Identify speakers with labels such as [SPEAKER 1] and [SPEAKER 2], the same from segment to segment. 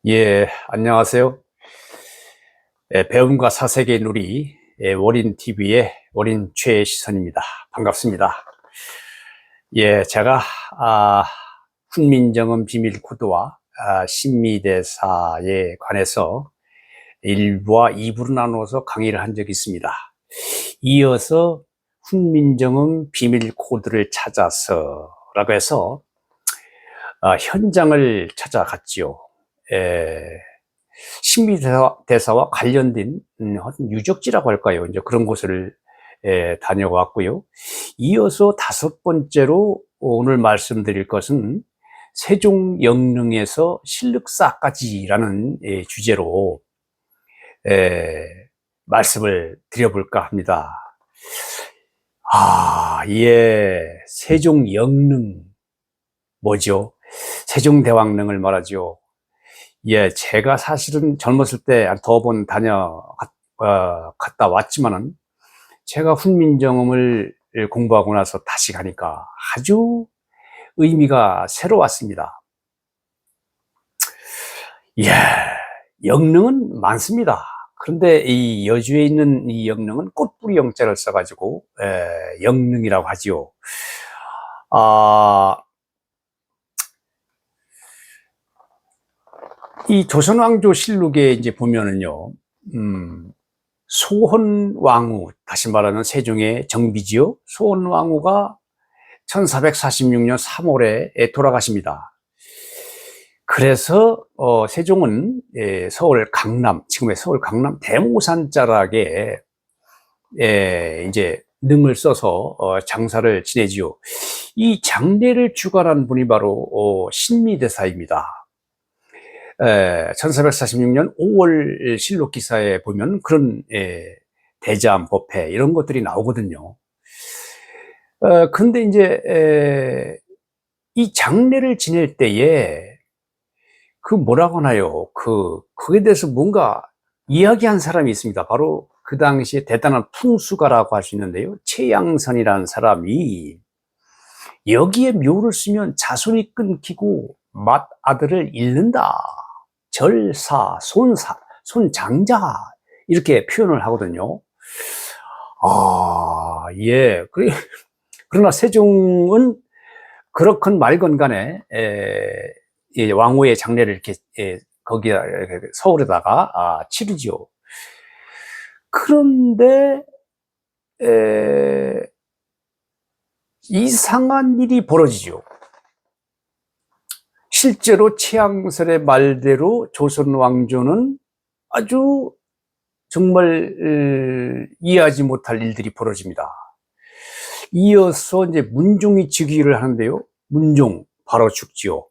[SPEAKER 1] 예, 안녕하세요. 배움과 사색의 누리, 월인 TV의 월인 최시선입니다. 반갑습니다. 예, 제가, 훈민정음 비밀 코드와 신미대사에 관해서 1부와 2부로 나누어서 강의를 한 적이 있습니다. 이어서 훈민정음 비밀 코드를 찾아서 라고 해서 현장을 찾아갔지요. 신비대사와 관련된 유적지라고 할까요? 이제 그런 곳을 다녀왔고요. 이어서 다섯 번째로 오늘 말씀드릴 것은 세종 영릉에서 실륵사까지라는 주제로 말씀을 드려볼까 합니다. 예, 세종 영릉 뭐죠? 세종대왕릉을 말하죠. 예, 제가 사실은 젊었을 때 더 번 갔다 왔지만은 제가 훈민정음을 공부하고 나서 다시 가니까 아주 의미가 새로웠습니다. 예, 영릉은 많습니다. 그런데 이 여주에 있는 이 영릉은 꽃뿌리 영자를 써가지고 영릉이라고 하지요. 이 조선왕조실록에 이제 보면은요, 소헌왕후, 다시 말하는 세종의 정비지요. 소헌왕후가 1446년 3월에 돌아가십니다. 그래서 세종은 서울 강남, 지금의 서울 강남 대모산 자락에 이제 능을 써서 장사를 지내지요. 이 장례를 주관한 분이 바로 신미대사입니다. 1446년 5월 실록 기사에 보면 그런 대자암 법회 이런 것들이 나오거든요. 근데 이제 이 장례를 지낼 때에 그 뭐라고 하나요? 그에 대해서 뭔가 이야기한 사람이 있습니다. 바로 그 당시에 대단한 풍수가라고 할 수 있는데요. 최양선이라는 사람이 여기에 묘를 쓰면 자손이 끊기고 맏아들을 잃는다. 절사, 손장자 이렇게 표현을 하거든요. 예. 그러나 세종은 그렇건 말건 간에 왕후의 장례를 이렇게 거기다 서울에다가 치르지요. 그런데 이상한 일이 벌어지죠. 실제로 최양설의 말대로 조선 왕조는 아주 정말 이해하지 못할 일들이 벌어집니다. 이어서 이제 문종이 즉위를 하는데요. 문종 바로 죽지요.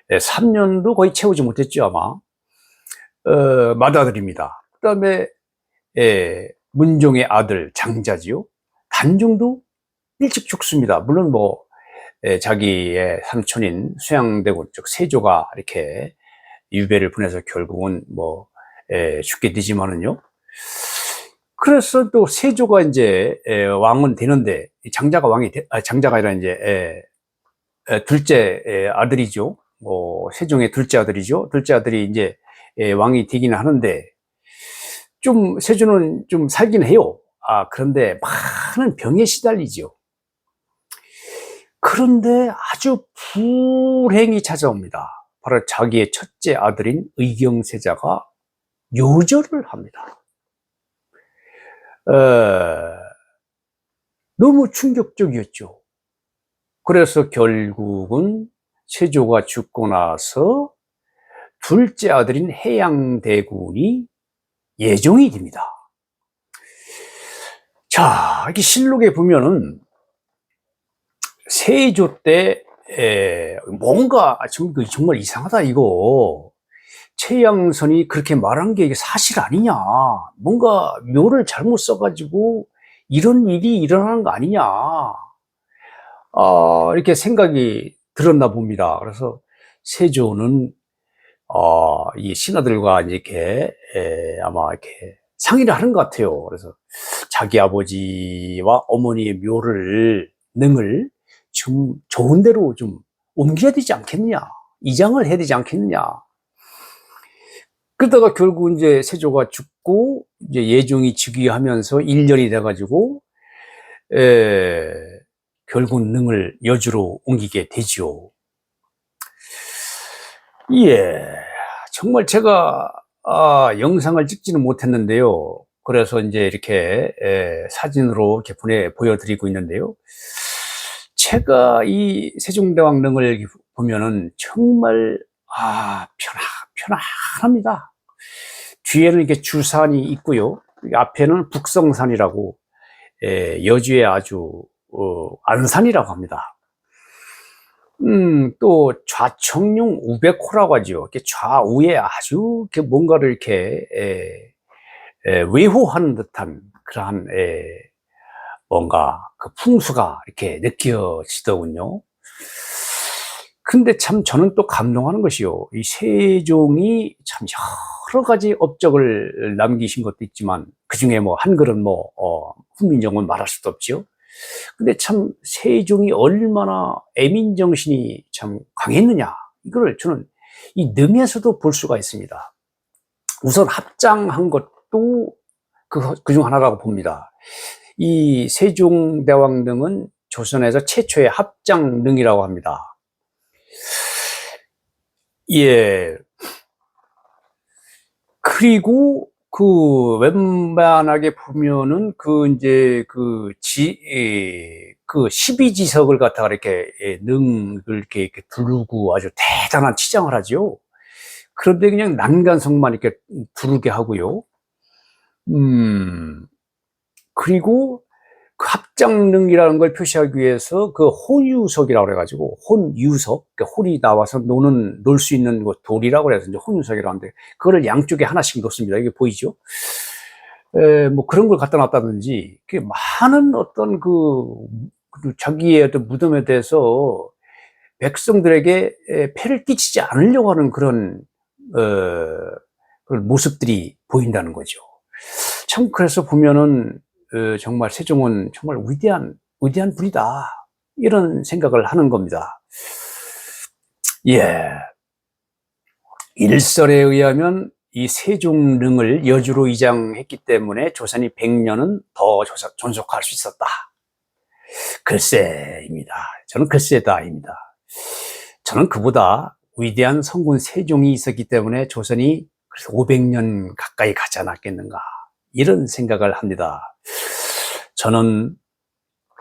[SPEAKER 1] 3년도 거의 채우지 못했죠, 아마. 맏아들입니다. 그 다음에 문종의 아들 장자지요. 단종도 일찍 죽습니다. 물론 뭐 자기의 삼촌인 수양대군 즉 세조가 이렇게 유배를 보내서 결국은 뭐 죽게 되지만은요. 그래서 또 세조가 이제 왕은 되는데 장자가 장자가 아니라 이제 둘째 아들이죠. 세종의 둘째 아들이죠. 둘째 아들이 이제 왕이 되기는 하는데 좀 세조는 좀 살긴 해요. 그런데 많은 병에 시달리죠. 그런데 아주 불행이 찾아옵니다. 바로 자기의 첫째 아들인 의경세자가 요절을 합니다. 너무 충격적이었죠. 그래서 결국은 세조가 죽고 나서 둘째 아들인 해양대군이 예종이 됩니다. 자, 이렇게 실록에 보면은 세조 때 뭔가 정말 이상하다 이거. 최양선이 그렇게 말한 게 이게 사실 아니냐. 뭔가 묘를 잘못 써가지고 이런 일이 일어나는 거 아니냐. 이렇게 생각이 들었나 봅니다. 그래서 세조는 이 신하들과 이렇게 아마 이렇게 상의를 하는 것 같아요. 그래서 자기 아버지와 어머니의 능을 좀 좋은 데로 좀 옮겨야 되지 않겠느냐, 이장을 해야 되지 않겠느냐. 그러다가 결국 이제 세조가 죽고 이제 예종이 즉위하면서 1년이 돼가지고 결국 능을 여주로 옮기게 되지요. 예, 정말 제가 영상을 찍지는 못했는데요. 그래서 이제 이렇게 사진으로 이렇게 보여드리고 있는데요. 제가 이 세종대왕릉을 보면은 정말 편안합니다. 뒤에는 이렇게 주산이 있고요. 앞에는 북성산이라고 여주의 아주 안산이라고 합니다. 또 좌청룡 우백호라고 하죠. 이렇게 좌우에 아주 이렇게 뭔가를 이렇게 외호하는 듯한 그러한 뭔가 그 풍수가 이렇게 느껴지더군요. 근데 참 저는 또 감동하는 것이요. 이 세종이 참 여러 가지 업적을 남기신 것도 있지만 그 중에 뭐 한글은 훈민정음은 말할 수도 없죠. 근데 참 세종이 얼마나 애민정신이 참 강했느냐, 이걸 저는 이 능에서도 볼 수가 있습니다. 우선 합장한 것도 그중 하나라고 봅니다. 이 세종대왕릉은 조선에서 최초의 합장릉이라고 합니다. 예. 그리고 그 웬만하게 보면은 이제 그 12지석을 갖다가 이렇게 능을 이렇게 두르고 아주 대단한 치장을 하죠. 그런데 그냥 난간성만 이렇게 두르게 하고요. 그리고 그 합장릉이라는 걸 표시하기 위해서 그 혼유석이라고 그래가지고, 혼유석, 그러니까 혼이 나와서 놀 수 있는 돌이라고 그래서 이제 혼유석이라고 하는데, 그거를 양쪽에 하나씩 놓습니다. 이게 보이죠? 뭐 그런 걸 갖다 놨다든지, 많은 어떤 자기의 어떤 무덤에 대해서 백성들에게 폐를 끼치지 않으려고 하는 그런 모습들이 보인다는 거죠. 참, 그래서 보면은, 정말 세종은 정말 위대한 분이다, 이런 생각을 하는 겁니다. 예. 일설에 의하면 이 세종릉을 여주로 이장했기 때문에 조선이 100년은 더 존속할 수 있었다. 글쎄입니다. 저는 글쎄다입니다. 저는 그보다 위대한 성군 세종이 있었기 때문에 조선이 500년 가까이 가지 않았겠는가, 이런 생각을 합니다. 저는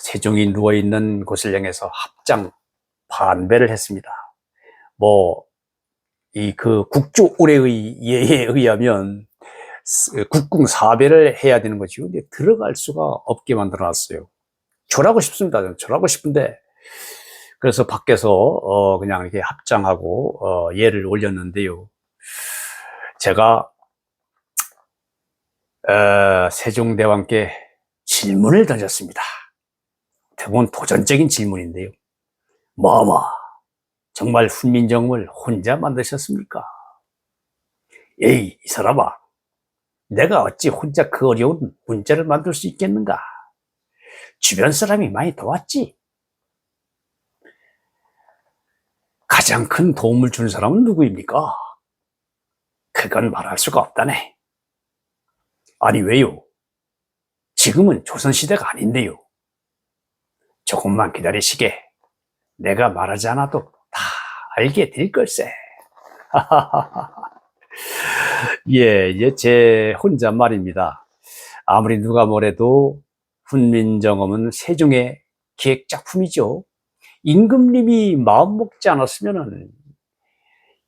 [SPEAKER 1] 세종이 누워있는 곳을 향해서 합장 반배를 했습니다. 국조 올해의 예에 의하면 국궁 4배를 해야 되는 거죠. 근데 들어갈 수가 없게 만들어 놨어요. 절하고 싶습니다. 저는 절하고 싶은데, 그래서 밖에서 그냥 이렇게 합장하고 예를 올렸는데요. 제가 세종대왕께 질문을 던졌습니다. 대부분 도전적인 질문인데요. 정말 훈민정음을 혼자 만드셨습니까? 에이, 이 사람아, 내가 어찌 혼자 그 어려운 문자를 만들 수 있겠는가? 주변 사람이 많이 도왔지. 가장 큰 도움을 준 사람은 누구입니까? 그건 말할 수가 없다네. 아니, 왜요? 지금은 조선시대가 아닌데요. 조금만 기다리시게. 내가 말하지 않아도 다 알게 될 걸세. 예, 제 혼잣말입니다. 아무리 누가 뭐래도 훈민정음은 세종의 기획작품이죠. 임금님이 마음 먹지 않았으면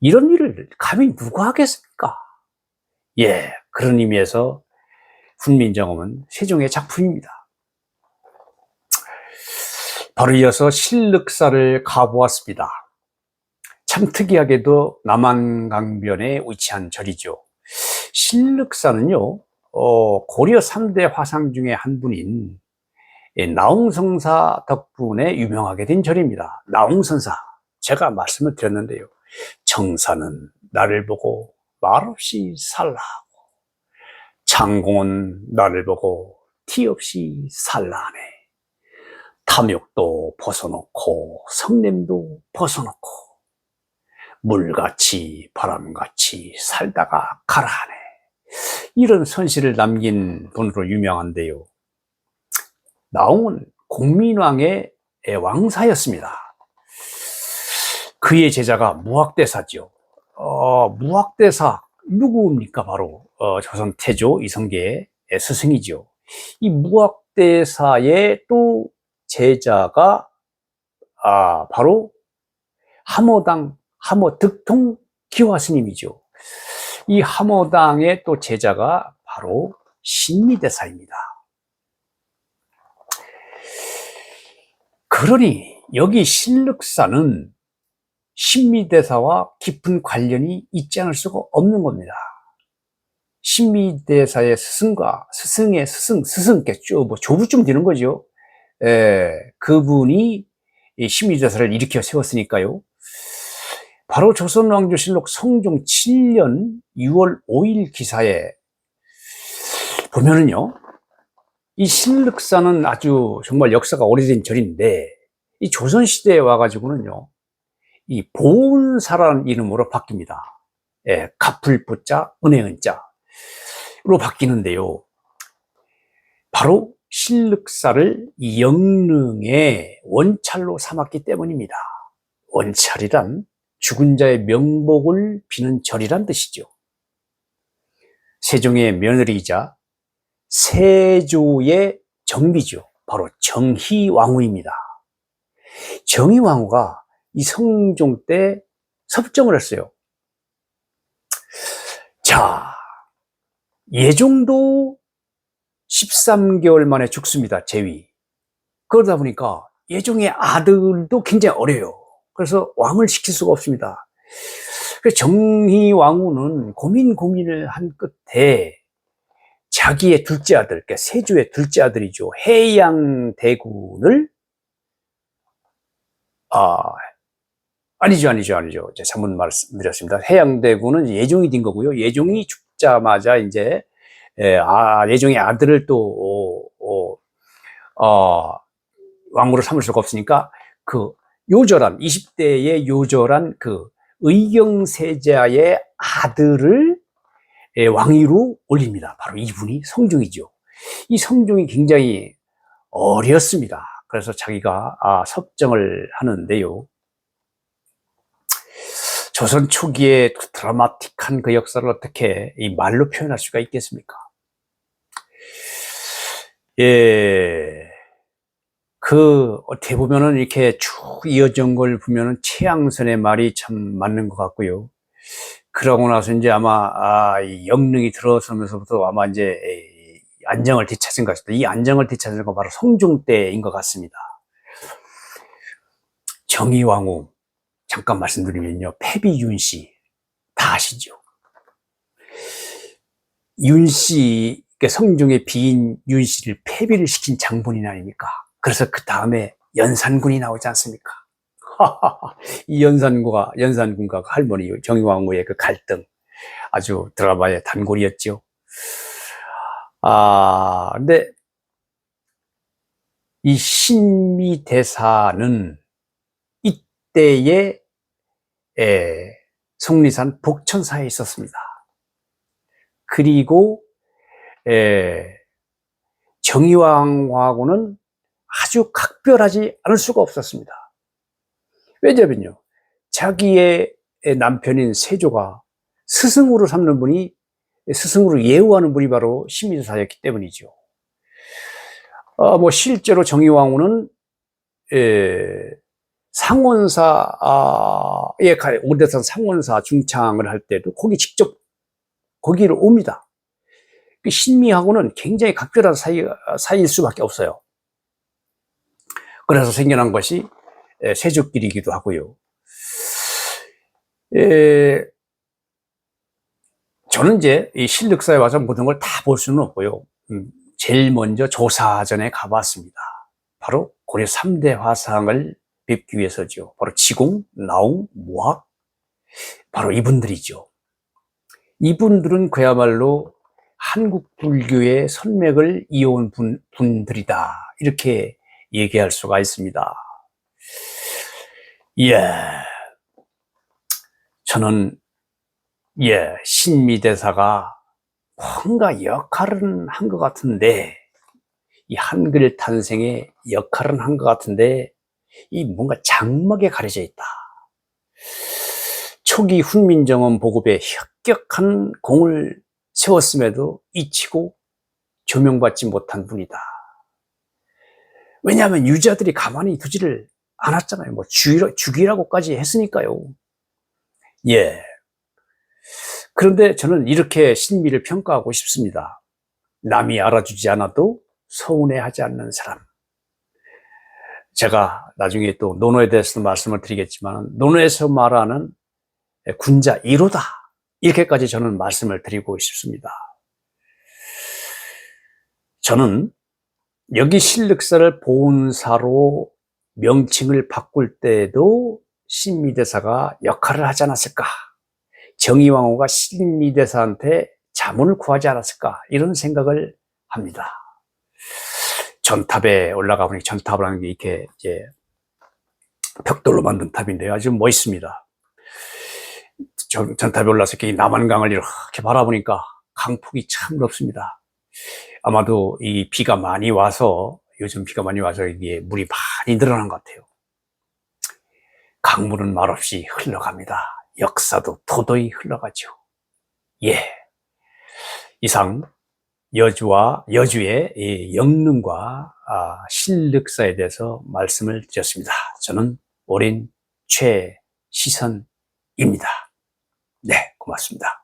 [SPEAKER 1] 이런 일을 감히 누가 하겠습니까? 예, 그런 의미에서 훈민정음은 세종의 작품입니다. 바로 이어서 신륵사를 가보았습니다. 참 특이하게도 남한강변에 위치한 절이죠. 신륵사는요, 고려 3대 화상 중에 한 분인 나홍성사 덕분에 유명하게 된 절입니다. 나홍선사, 제가 말씀을 드렸는데요. 정사는 나를 보고 말없이 살라하고, 창공은 나를 보고 티없이 살라하네. 탐욕도 벗어놓고 성냄도 벗어놓고 물같이 바람같이 살다가 가라하네. 이런 선시를 남긴 분으로 유명한데요. 나홍은 공민왕의 왕사였습니다. 그의 제자가 무학대사죠. 무학대사 누구입니까? 바로 조선 태조 이성계의 스승이죠. 이 무학대사의 또 제자가 바로 함어당 함어득통 기화스님이죠. 이 함어당의 또 제자가 바로 신미대사입니다. 그러니 여기 신륵사는 신미대사와 깊은 관련이 있지 않을 수가 없는 겁니다. 신미대사의 스승과 스승의 스승께죠. 뭐 조부쯤 되는 거죠. 그분이 이 신미대사를 일으켜 세웠으니까요. 바로 조선왕조실록 성종 7년 6월 5일 기사에 보면은요, 이 신륵사는 아주 정말 역사가 오래된 절인데, 이 조선시대에 와가지고는요, 이 보은사라는 이름으로 바뀝니다. 갚을 부자, 은행은 자로 바뀌는데요. 바로 신륵사를 영릉의 원찰로 삼았기 때문입니다. 원찰이란 죽은 자의 명복을 비는 절이란 뜻이죠. 세종의 며느리이자 세조의 정비죠. 바로 정희왕후입니다. 정희왕후가 이 성종 때 섭정을 했어요. 자, 예종도 13개월 만에 죽습니다. 제위. 그러다 보니까 예종의 아들도 굉장히 어려요. 그래서 왕을 시킬 수가 없습니다. 그래서 정희왕후는 고민을 한 끝에 자기의 둘째 아들, 그러니까 세조의 둘째 아들이죠. 해양대군을 아니죠. 제가 잘못 말씀드렸습니다. 해양대군은 예종이 된 거고요. 예종이 죽자마자 이제 예종의 아들을 또 왕으로 삼을 수가 없으니까 그 요절한 20대의 요절한 그 의경세자의 아들을 왕위로 올립니다. 바로 이분이 성종이죠. 이 성종이 굉장히 어렸습니다. 그래서 자기가 섭정을 하는데요. 조선 초기에 드라마틱한 그 역사를 어떻게 이 말로 표현할 수가 있겠습니까? 어떻게 보면은 이렇게 쭉 이어진 걸 보면은 최양선의 말이 참 맞는 것 같고요. 그러고 나서 이제 아마, 이 영릉이 들어서면서부터 아마 이제 안정을 되찾은 것이다. 이 안정을 되찾은 건 바로 성종 때인 것 같습니다. 정희왕후, 잠깐 말씀드리면요. 패비 윤씨, 다 아시죠? 윤씨, 그러니까 성종의 비인 윤씨를 패비를 시킨 장본인 아닙니까? 그래서 그 다음에 연산군이 나오지 않습니까? 이 연산군과 할머니 정희왕후의 그 갈등, 아주 드라마의 단골이었죠. 근데 이 신미대사는 이때의 속리산 복천사에 있었습니다. 그리고 정희왕후하고는 아주 각별하지 않을 수가 없었습니다. 왜냐면요, 자기의 남편인 세조가 스승으로 삼는 분이, 스승으로 예우하는 분이 바로 신미대사였기 때문이죠. 실제로 정희왕후는 상원사에 오대산 상원사 중창을 할 때도 거기를 옵니다. 신미하고는 굉장히 각별한 사이일 수밖에 없어요. 그래서 생겨난 것이 세조끼리이기도 하고요. 저는 이제 이 신륵사에 와서 모든 걸 다 볼 수는 없고요. 제일 먼저 조사전에 가봤습니다. 바로 고려 3대 화상을 뵙기 위해서죠. 바로 지공, 나홍, 무학, 바로 이분들이죠. 이분들은 그야말로 한국 불교의 선맥을 이어온 분들이다. 이렇게 얘기할 수가 있습니다. 저는 신미대사가 뭔가 역할은 한 것 같은데, 이 한글 탄생에 역할은 한 것 같은데, 이 뭔가 장막에 가려져 있다. 초기 훈민정음 보급에 혁혁한 공을 세웠음에도 잊히고 조명받지 못한 분이다. 왜냐하면 유자들이 가만히 두지를 않았잖아요. 뭐 죽이라고까지 했으니까요. 그런데 저는 이렇게 신미를 평가하고 싶습니다. 남이 알아주지 않아도 서운해하지 않는 사람. 제가 나중에 또 논어에 대해서도 말씀을 드리겠지만, 논어에서 말하는 군자 1호다. 이렇게까지 저는 말씀을 드리고 싶습니다. 저는 여기 신륵사를 보은사로 명칭을 바꿀 때에도 신미대사가 역할을 하지 않았을까? 정의왕후가 신미대사한테 자문을 구하지 않았을까? 이런 생각을 합니다. 전탑에 올라가 보니, 전탑을 하는 게 이렇게 이제 벽돌로 만든 탑인데요. 아주 멋있습니다. 전탑에 올라서 이렇게 남한강을 이렇게 바라보니까 강폭이 참 넓습니다. 아마도 이 비가 많이 와서, 요즘 비가 많이 와서 이게 물이 많이 늘어난 것 같아요. 강물은 말없이 흘러갑니다. 역사도 도도히 흘러가죠. 이상 여주의 이 영릉과 신륵사에 대해서 말씀을 드렸습니다. 저는 어린 최시선입니다. 네, 고맙습니다.